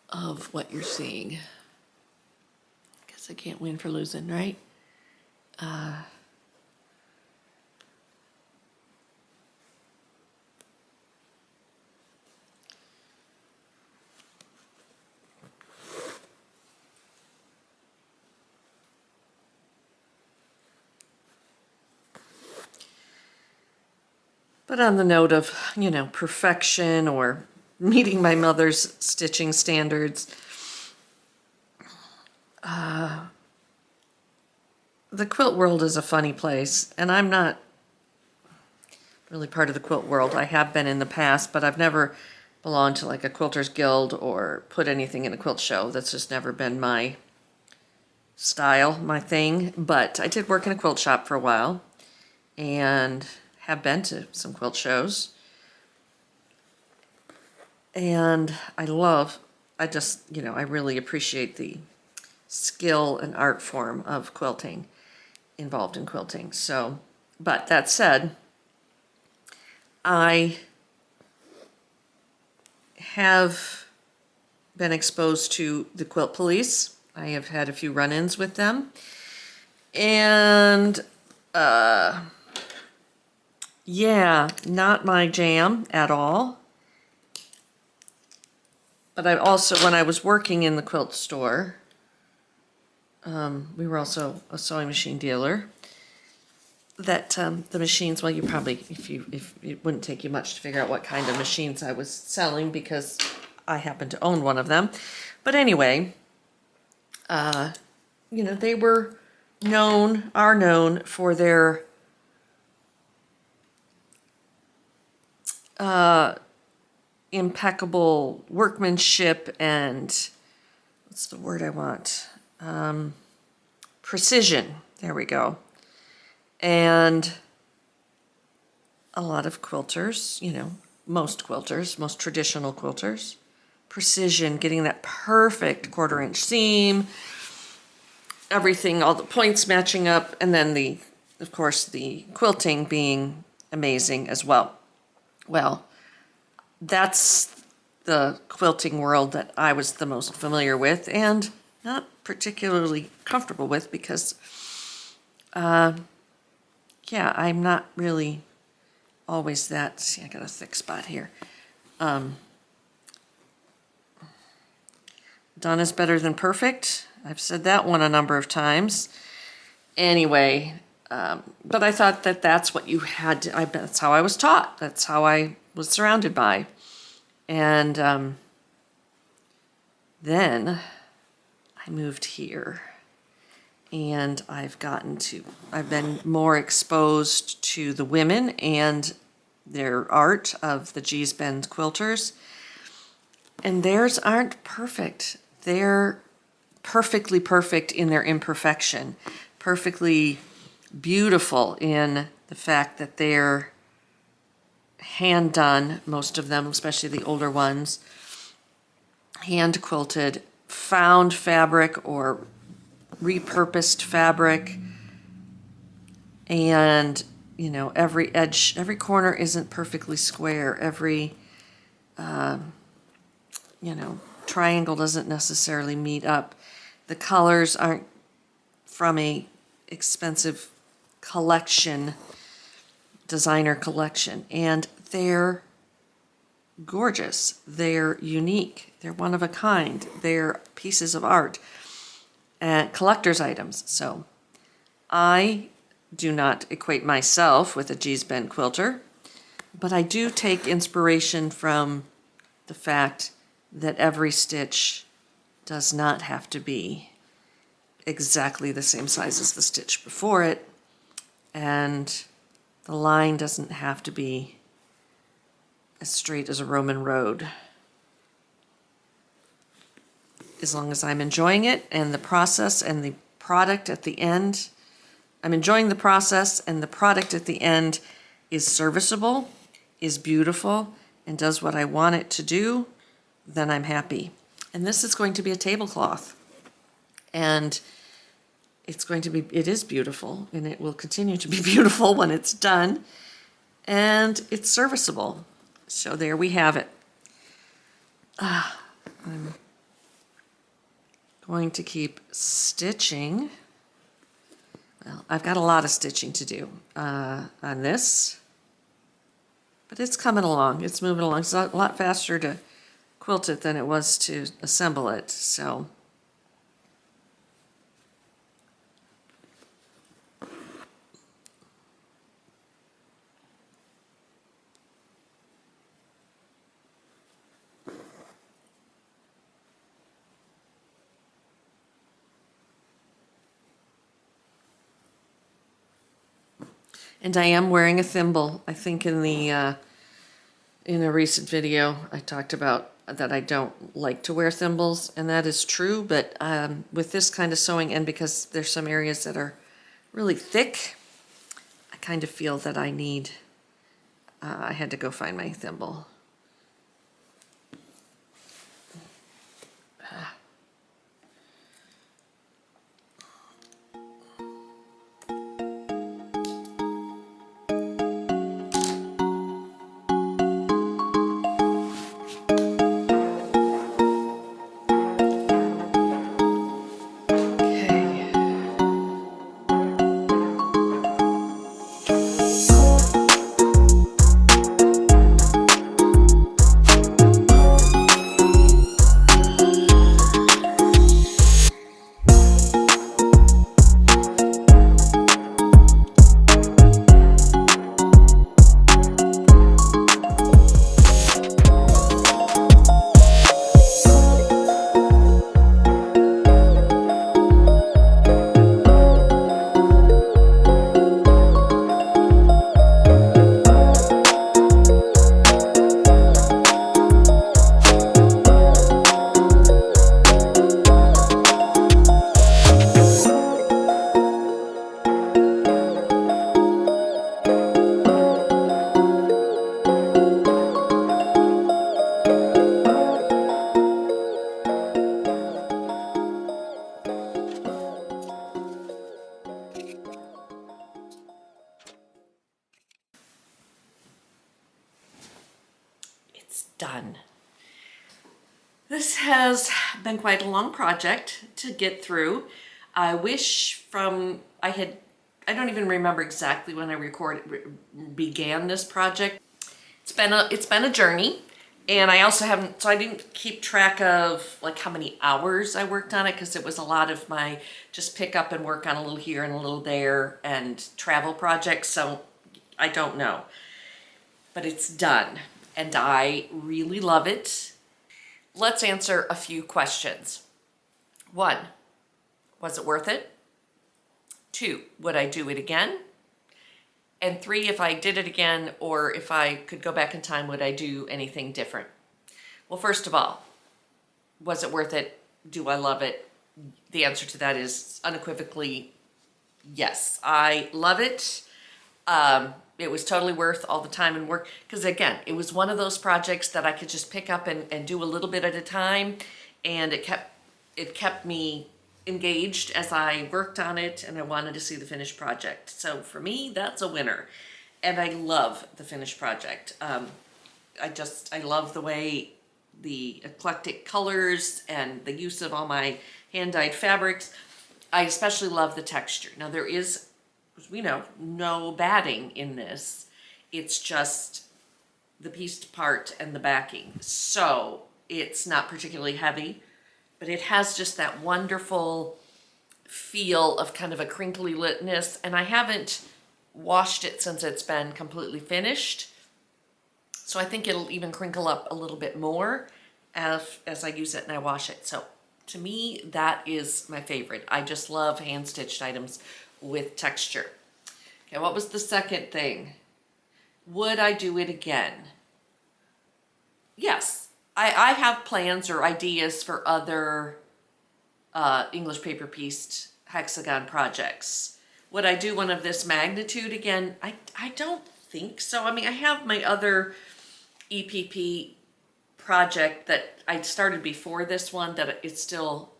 of what you're seeing. Guess I can't win for losing, right? But on the note of, perfection or meeting my mother's stitching standards, the quilt world is a funny place, and I'm not really part of the quilt world. I have been in the past, but I've never belonged to like a quilters guild or put anything in a quilt show. That's just never been my style, my thing. But I did work in a quilt shop for a while and have been to some quilt shows. And I really appreciate the skill and art form of quilting involved in quilting. So, but that said, I have been exposed to the quilt police. I have had a few run-ins with them. And, yeah, not my jam at all. But I also, when I was working in the quilt store, we were also a sewing machine dealer. That the machines, well, you probably, if it wouldn't take you much to figure out what kind of machines I was selling because I happen to own one of them. But anyway, they are known for their impeccable workmanship and, what's the word I want? Precision. There we go. And a lot of quilters, most quilters, most traditional quilters, precision, getting that perfect 1/4-inch seam, everything, all the points matching up, and then of course, the quilting being amazing as well. Well, that's the quilting world that I was the most familiar with and not particularly comfortable with because, I'm not really always that. See, I got a thick spot here. Done is better than perfect. I've said that one a number of times. Anyway, but I thought that that's what you had to, that's how I was taught. That's how I was surrounded by. And then I moved here. And I've been more exposed to the women and their art of the Gee's Bend quilters. And theirs aren't perfect. They're perfectly perfect in their imperfection. Perfectly beautiful in the fact that they're hand done, most of them, especially the older ones, hand quilted, found fabric or repurposed fabric, and every edge, every corner isn't perfectly square. Every triangle doesn't necessarily meet up. The colors aren't from a expensive collection, designer collection, and they're gorgeous. They're unique. They're one of a kind. They're pieces of art and collector's items. So I do not equate myself with a Gee's Bend quilter, but I do take inspiration from the fact that every stitch does not have to be exactly the same size as the stitch before it, and the line doesn't have to be as straight as a Roman road. As long as I'm enjoying it and the process and the product at the end, I'm enjoying the process and the product at the end is serviceable, is beautiful, and does what I want it to do, then I'm happy. And this is going to be a tablecloth. And it is beautiful, and it will continue to be beautiful when it's done. And it's serviceable. So there we have it. I'm going to keep stitching. Well, I've got a lot of stitching to do on this, but it's coming along. It's moving along. It's a lot faster to quilt it than it was to assemble it. So and I am wearing a thimble. I think in a recent video I talked about that I don't like to wear thimbles, and that is true, but with this kind of sewing, and because there's some areas that are really thick, I kind of feel that I had to go find my thimble. Done. This has been quite a long project to get through. I don't even remember exactly when I began this project. It's been a journey, and I also I didn't keep track of like how many hours I worked on it, because it was a lot of my just pick up and work on a little here and a little there and travel projects, so I don't know. But it's done. And I really love it. Let's answer a few questions. 1, was it worth it? 2, would I do it again? And 3, if I did it again, or if I could go back in time, would I do anything different? Well, first of all, was it worth it? Do I love it? The answer to that is unequivocally yes. I love it. It was totally worth all the time and work, because again, it was one of those projects that I could just pick up and do a little bit at a time, and it kept me engaged as I worked on it, and I wanted to see the finished project. So for me, that's a winner, and I love the finished project. I love the way the eclectic colors and the use of all my hand-dyed fabrics. I especially love the texture. Now there is, as we know, no batting in this. It's just the pieced part and the backing. So it's not particularly heavy, but it has just that wonderful feel of kind of a crinkly litness. And I haven't washed it since it's been completely finished. So I think it'll even crinkle up a little bit more as I use it and I wash it. So to me, that is my favorite. I just love hand-stitched items with texture. Okay, what was the second thing? Would I do it again? Yes, I have plans or ideas for other English paper pieced hexagon projects. Would I do one of this magnitude again? I don't think so. I mean, I have my other EPP project that I started before this one that it's still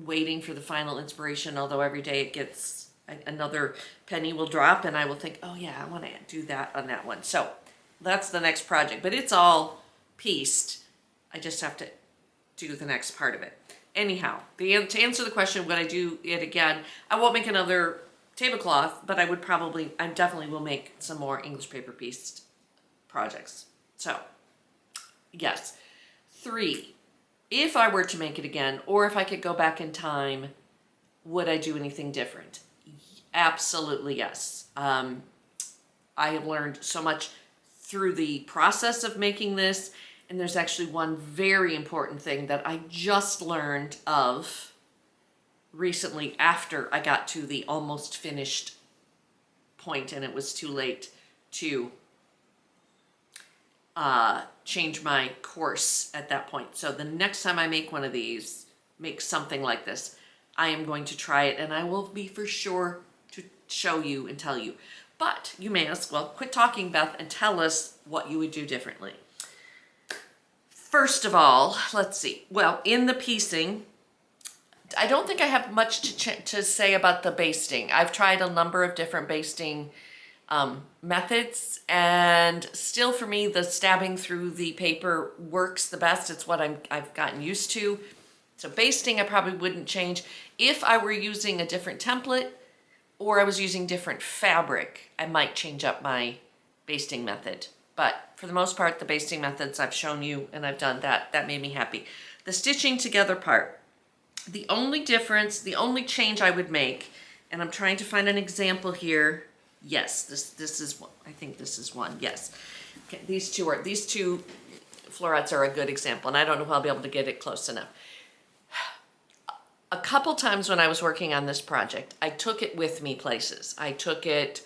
waiting for the final inspiration, although every day it gets another penny will drop and I will think, oh yeah, I want to do that on that one. So that's the next project, but it's all pieced. I just have to do the next part of it. Anyhow, to answer the question, would I do it again? I won't make another tablecloth, but I definitely will make some more English paper pieced projects. So, yes. 3, if I were to make it again, or if I could go back in time, would I do anything different? Absolutely yes. I have learned so much through the process of making this, and there's actually one very important thing that I just learned of recently after I got to the almost finished point and it was too late to change my course at that point. So the next time I make one of these, make something like this, I am going to try it and I will be for sure to show you and tell you. But you may ask, well, quit talking, Beth, and tell us what you would do differently. First of all, let's see. Well, in the piecing, I don't think I have much to say about the basting. I've tried a number of different basting methods, and still for me, the stabbing through the paper works the best. It's what I've gotten used to. So basting, I probably wouldn't change. If I were using a different template or I was using different fabric, I might change up my basting method. But for the most part, the basting methods I've shown you and I've done that made me happy. The stitching together part, the only difference, the only change I would make, and I'm trying to find an example here. Yes, this is one. I think this is one. Yes. Okay, these two florets are a good example, and I don't know if I'll be able to get it close enough. A couple times when I was working on this project, I took it with me places. I took it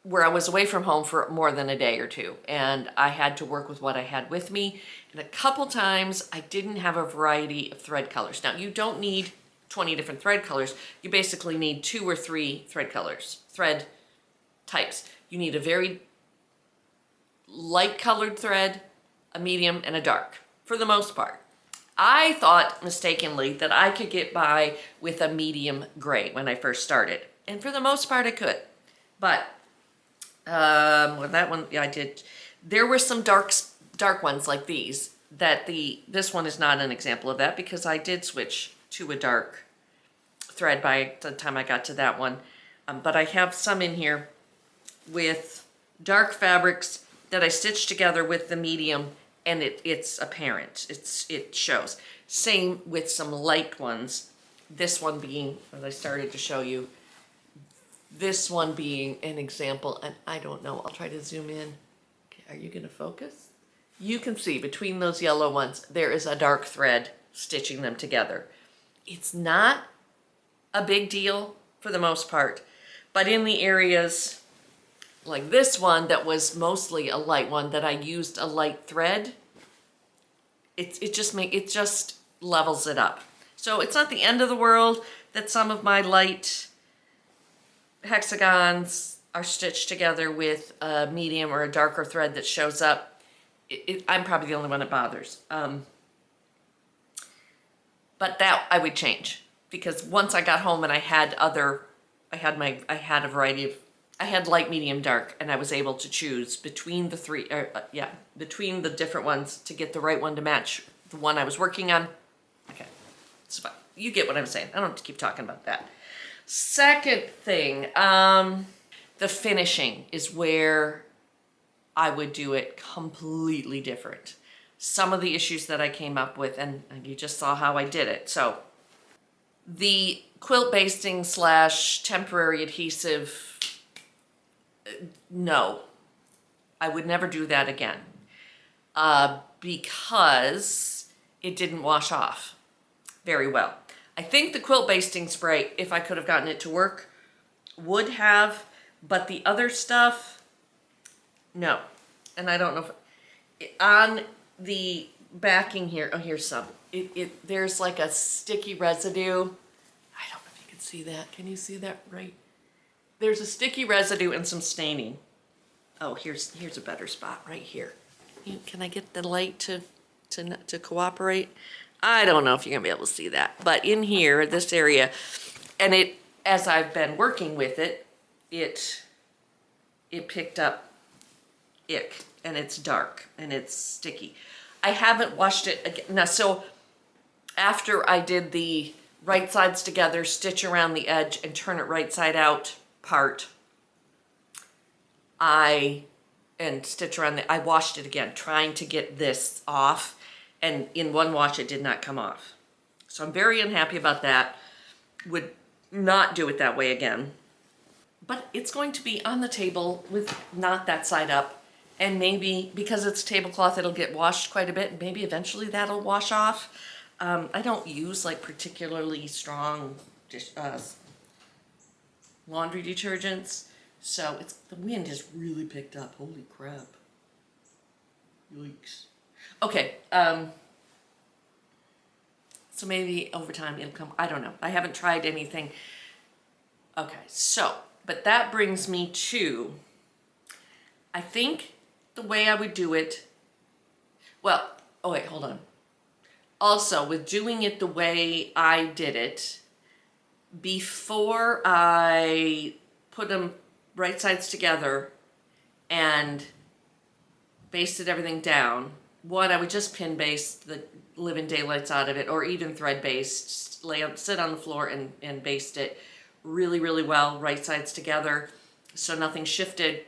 where I was away from home for more than a day or two, and I had to work with what I had with me. And a couple times I didn't have a variety of thread colors. Now, you don't need 20 different thread colors. You basically need 2 or 3 thread types. You need a very light colored thread, a medium, and a dark, for the most part. I thought mistakenly that I could get by with a medium gray when I first started. And for the most part I could. But well, that one, yeah, I did. There were some dark ones like these that this one is not an example of that because I did switch to a dark thread by the time I got to that one. But I have some in here with dark fabrics that I stitched together with the medium, and it's apparent. It shows. Same with some light ones. This one being, as I started to show you, this one being an example, and I don't know, I'll try to zoom in. Okay, are you gonna focus? You can see between those yellow ones, there is a dark thread stitching them together. It's not a big deal for the most part, but in the areas like this one that was mostly a light one that I used a light thread, it just levels it up. So it's not the end of the world that some of my light hexagons are stitched together with a medium or a darker thread that shows up. I'm probably the only one it bothers. But that I would change, because once I got home and I had light, medium, dark, and I was able to choose between the three, between the different ones to get the right one to match the one I was working on. Okay, it's fine. You get what I'm saying. I don't have to keep talking about that. Second thing, the finishing is where I would do it completely different. Some of the issues that I came up with, and you just saw how I did it. So the quilt basting / temporary adhesive, no, I would never do that again, because it didn't wash off very well. I think the quilt basting spray, if I could have gotten it to work, would have, but the other stuff, no. And I don't know if, on the backing here, oh, here's some. There's like a sticky residue. I don't know if you can see that. Can you see that right? There's a sticky residue and some staining. Oh, here's a better spot right here. Can I get the light to cooperate? I don't know if you're gonna be able to see that, but in here, this area, and it, as I've been working with it, it picked up ick, and it's dark and it's sticky. I haven't washed it again. Now, so after I did the right sides together, stitch around the edge and turn it right side out part, and stitch around I washed it again, trying to get this off, and in one wash it did not come off. So I'm very unhappy about that. Would not do it that way again. But it's going to be on the table with not that side up, and maybe because it's tablecloth it'll get washed quite a bit, and maybe eventually that'll wash off. I don't use like particularly strong laundry detergents, so the wind has really picked up. Holy crap. Yikes. Okay, so maybe over time it'll come, I don't know. I haven't tried anything. Okay, so, but that brings me to, I think the way I would do it, well, oh wait, hold on. Also, with doing it the way I did it, before I put them right sides together and basted everything down, one, I would just pin baste the living daylights out of it, or even thread based, sit on the floor and baste it really, really well, right sides together, so nothing shifted.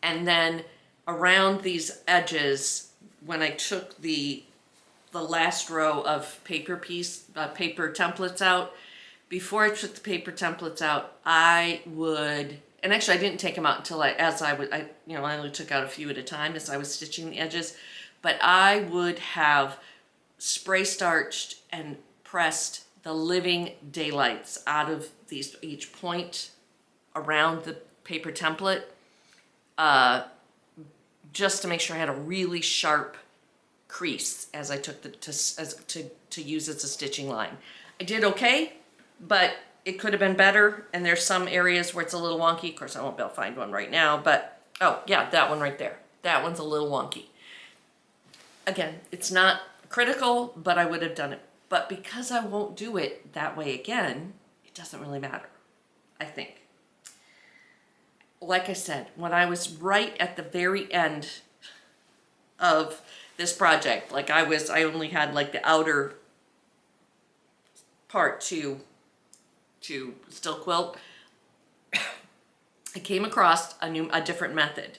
And then around these edges, when I took the last row of paper templates out, before I took the paper templates out, I would, and actually I didn't take them out until I only took out a few at a time as I was stitching the edges, but I would have spray starched and pressed the living daylights out of each point around the paper template, just to make sure I had a really sharp crease as I took to use as a stitching line. I did okay, but it could have been better, and there's some areas where it's a little wonky. Of course, I won't be able to find one right now, but oh yeah, that one right there. That one's a little wonky. Again, it's not critical, but I would have done it. But because I won't do it that way again, it doesn't really matter, I think. Like I said, when I was right at the very end of this project, like I only had like the outer part to still quilt, I came across a different method.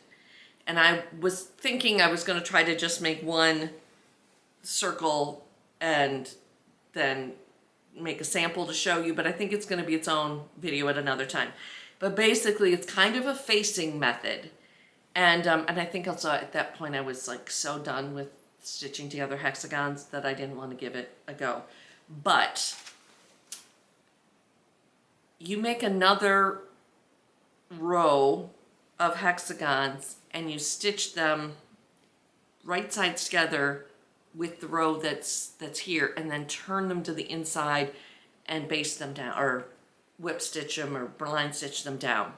And I was thinking I was going to try to just make one circle and then make a sample to show you, but I think it's going to be its own video at another time. But basically, it's kind of a facing method. And I think also at that point I was like so done with stitching together hexagons that I didn't want to give it a go. But you make another row of hexagons and you stitch them right sides together with the row that's here, and then turn them to the inside and baste them down, or whip stitch them, or line stitch them down.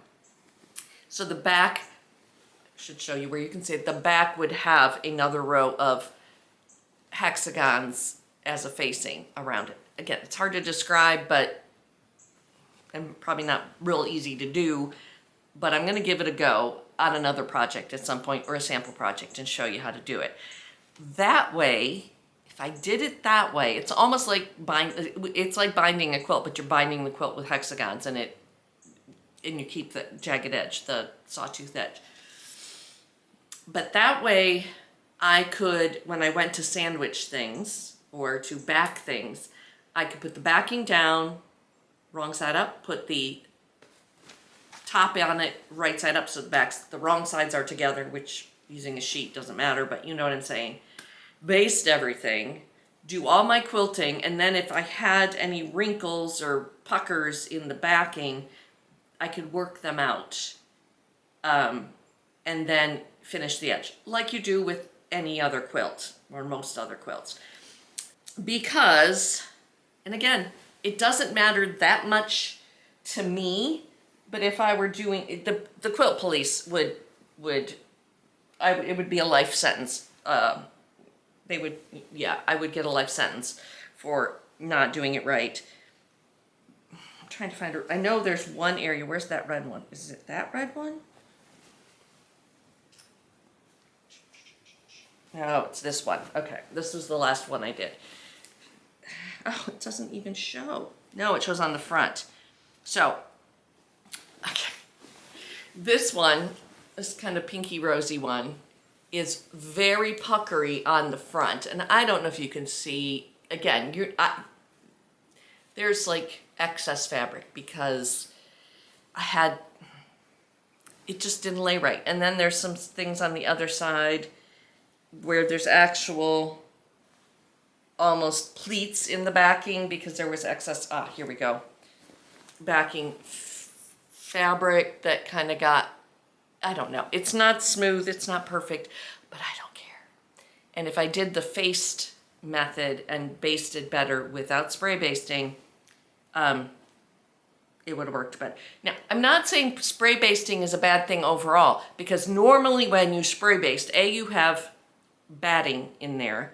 So the back, I should show you where you can see it, the back would have another row of hexagons as a facing around it. Again, it's hard to describe, but and probably not real easy to do, but I'm going to give it a go on another project at some point, or a sample project, and show you how to do it. That way, if I did it that way, it's almost like binding a quilt, but you're binding the quilt with hexagons, and you keep the jagged edge, the sawtooth edge. But that way I could, when I went to sandwich things or to back things, I could put the backing down, wrong side up, put the top on it right side up so the wrong sides are together, which using a sheet doesn't matter, but you know what I'm saying. Baste everything, do all my quilting, and then if I had any wrinkles or puckers in the backing, I could work them out, and then finish the edge, like you do with any other quilt, or most other quilts. Because, and again, it doesn't matter that much to me, but if I were doing, the quilt police it would be a life sentence. I would get a life sentence for not doing it right. I'm trying to find her. I know there's one area. Where's that red one? Is it that red one? No, it's this one. Okay, this was the last one I did. Oh, it doesn't even show. No, it shows on the front. So, okay. This one, this kind of pinky rosy one, is very puckery on the front, and I don't know if you can see. Again, there's like excess fabric because it just didn't lay right. And then there's some things on the other side where there's actual almost pleats in the backing because there was excess. Here we go. Backing fabric that kind of got, I don't know. It's not smooth, it's not perfect, but I don't care. And if I did the faced method and basted better without spray basting, it would have worked better. Now, I'm not saying spray basting is a bad thing overall, because normally when you spray baste, you have batting in there,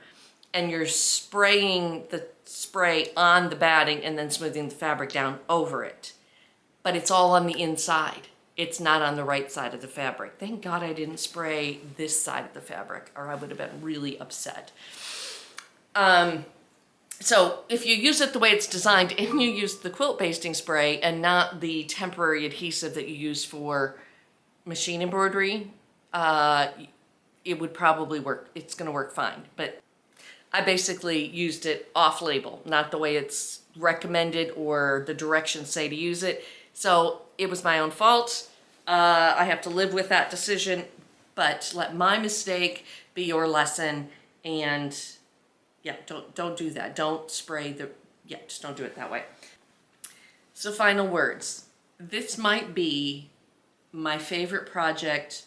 and you're spraying the spray on the batting and then smoothing the fabric down over it. But it's all on the inside. It's not on the right side of the fabric. Thank God I didn't spray this side of the fabric, or I would have been really upset. So if you use it the way it's designed and you use the quilt basting spray and not the temporary adhesive that you use for machine embroidery, it would probably work. It's going to work fine. But I basically used it off-label, not the way it's recommended or the directions say to use it. So it was my own fault. I have to live with that decision, but let my mistake be your lesson. And yeah, don't do that. Don't spray just don't do it that way. So final words. This might be my favorite project,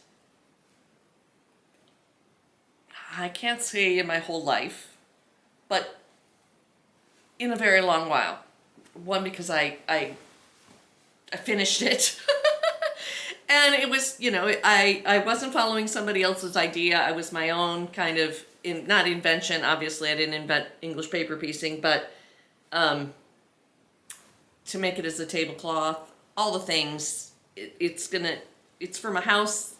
I can't say in my whole life, but in a very long while. One, because I finished it. And it was, I wasn't following somebody else's idea. I was my own kind of, not invention, obviously I didn't invent English paper piecing, but to make it as a tablecloth, all the things, it's for my house,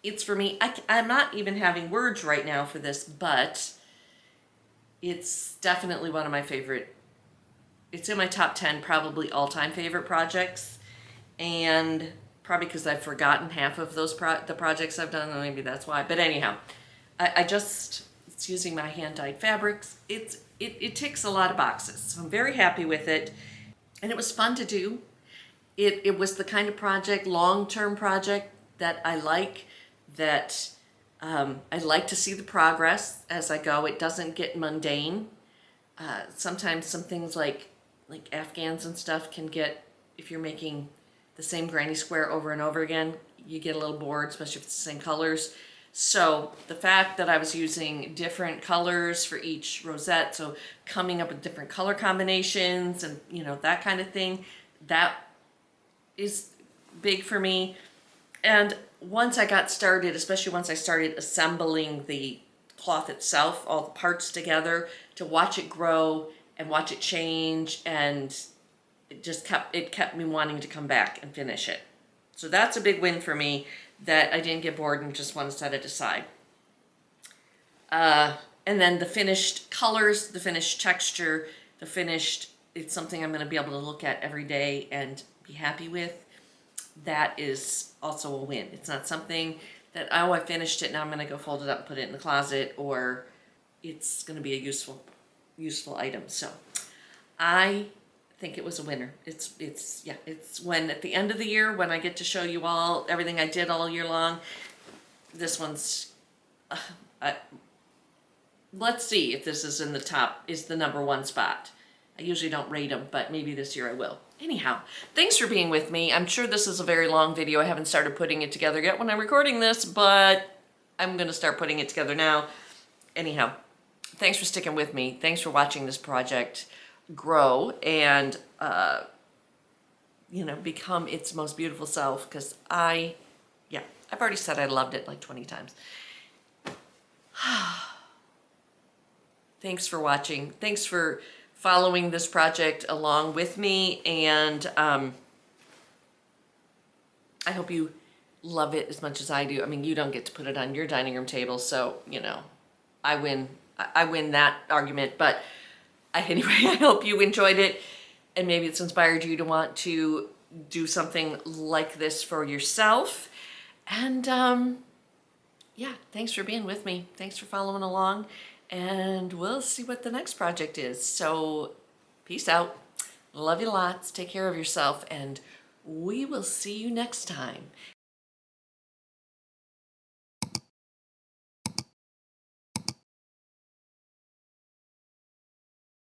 it's for me. I'm not even having words right now for this, but it's definitely one of my favorite, it's in my top 10 probably all-time favorite projects, and probably because I've forgotten half of those the projects I've done, maybe that's why. But anyhow, it's using my hand-dyed fabrics. It ticks a lot of boxes, so I'm very happy with it, and it was fun to do. It was the kind of project, long-term project that I like, that I like to see the progress as I go. It doesn't get mundane. Sometimes some things like Afghans and stuff can get, if you're making the same granny square over and over again, you get a little bored, especially if it's the same colors. So the fact that I was using different colors for each rosette, so coming up with different color combinations and that kind of thing, that is big for me. And once I got started, especially once I started assembling the cloth itself, all the parts together, to watch it grow and watch it change, and it kept me wanting to come back and finish it. So that's a big win for me, that I didn't get bored and just want to set it aside. And then the finished colors, the finished texture, it's something I'm going to be able to look at every day and be happy with. That is also a win. It's not something that, oh, I finished it, now I'm gonna go fold it up and put it in the closet, or it's gonna be a useful item. So I think it was a winner. It's when at the end of the year, when I get to show you all everything I did all year long, this one's, let's see if this is in the top, is the number one spot. I usually don't rate them, but maybe this year I will. Anyhow, thanks for being with me. I'm sure this is a very long video. I haven't started putting it together yet when I'm recording this, but I'm gonna start putting it together now. Anyhow, thanks for sticking with me. Thanks for watching this project grow and, become its most beautiful self, because I've already said I loved it like 20 times. Thanks for watching. Thanks for following this project along with me, and I hope you love it as much as I do. I mean, you don't get to put it on your dining room table, so, I win that argument, but anyway, I hope you enjoyed it, and maybe it's inspired you to want to do something like this for yourself. And thanks for being with me. Thanks for following along, and we'll see what the next project is. So peace out. Love you lots. Take care of yourself, and we will see you next time.